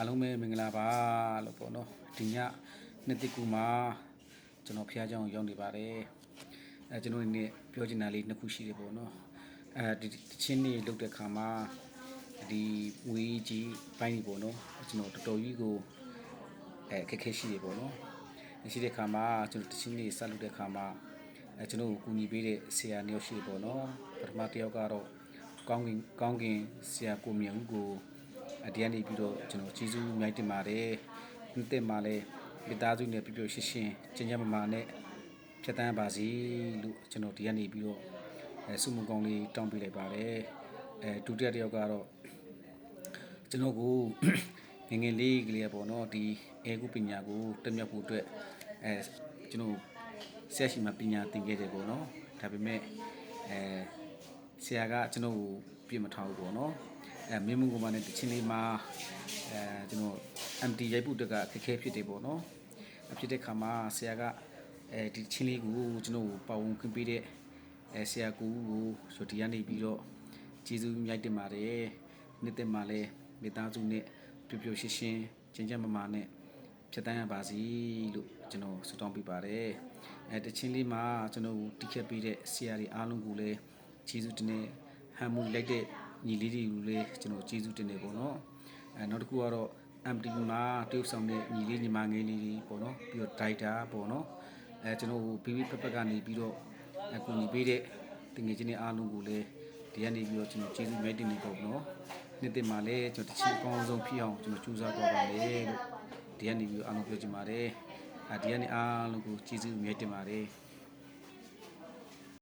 အားလုံးပဲမင်္ဂလာပါလို့ပေါ့နော်ဒီညနှစ်တိကူမှာကျွန်တော်ဖျားเจ้าရောက်နေပါတယ်ကျွန်တော်ဒီနေ့ပြောချင်တာလေးနှစ်ခုရှိတယ်ပေါ့နော်ဒီချင်းနေလုတ်တဲ့ခါမှာဒီဝေးကြီးပိုင်းနေပေါ့နော်ကျွန်တော်တော်တော်ကြီးကိုခက်ခဲရှိတယ်ပေါ့နော်ရှိတဲ့ခါမှာကျွန်တော်တချင်းနေဆက်လုတ်တဲ့ခါမှာကျွန်တော်ကိုကူညီပေးတဲ့ဆရာနေရှိတယ်ပေါ့နော်ပထမတစ်ယောက်ကတော့ကောင်းကင်ဆရာကိုမြတ်ဦးကိုတရားနေပြီးတော့ကျွန်တော်ကျေးဇူးအများကြီးတင်ပါတယ်နှစ်သက်မှာလဲမိသားစုနဲ့ပြပြရှင်းရှင်းကျဉ်းကျဉ်းမာမာနဲ့ဖြတ်တန်းပါစေလို့ကျွန်တော်တရားနေပြီးတော့စုမကောင်းလေးတောင်းပေးလိုက်ပါတယ်ဒုတိယတစ်ယောက်ကတော့ကျွန်တော်ကိုငငယ်လေးကလေးပေါ့နော်ဒီအေကုပညာကိုတက်မြောက်ဖို့အတွက်ကျွန်တော်ဆရာရှိမှပညာသင်ခဲ့တယ်ပေါ့နော်ဒါပေမဲ့ဆရာကကျွန်တော်ကိုပြစ်မထားဘူးပေါ့နော်မင်းမကမနဲ့တချင်းလေးမှာကျွန်တော် MT ရိုက်ဖို့တက်ကခက်ခဲဖြစ်တယ်ပေါ့နော်ဖြစ်တဲ့ခါမှာဆရာကဒီချင်းလေးကိုကျွန်တော်ပါဝင်ခွင့်ပေးတဲ့ဆရာကူကိုဆိုဒီကနေပြီးတော့ကျေးဇူးမြိုက်တင်ပါတယ်နှစ်သက်မှာလဲမိသားစုနဲ့ပြပြရှင်းရှင်းကျဉ်းကျဉ်းမာမာနဲ့ဖြတ်တန်းရပါစေလို့ကျွန်တော်ဆုတောင်းပေးပါတယ်တချင်းလေးမှာကျွန်တော်တိကျပေးတဲ့ဆရာတွေအားလုံးကိုလည်းကျေးဇူးတင်နေဟန်မူလိုက်တဲ့ညီလေးတွေကိုလည်းကျွန်တော်ကျေးဇူးတင်နေပေါ့နော်နောက်တစ်ခုကတော့ MTV မှာတရုတ်ဆောင်တဲ့ညီလေးညီမငယ်လေးတွေပေါ့နော်ပြီးတော့ Data ပေါ့နော်ကျွန်တော်ဘီဘီဖက်ဖက်ကနေပြီးတော့ကူညီပေးတဲ့တငယ်ချင်းတွေအားလုံးကိုလည်းဒီကနေပြီးတော့ကျွန်တော်ကျေးဇူးများတင်နေပေါ့နော်နေ့တင်မှာလည်းကျွန်တော်တချင်အကောင်းဆုံးဖြစ်အောင်ကျွန်တော်ကြိုးစားတော့ပါမယ်လို့ဒီကနေပြီးတော့အားလုံးပြောချင်ပါတယ်ဒီကနေအားလုံးကိုကျေးဇူးများတင်ပါတယ်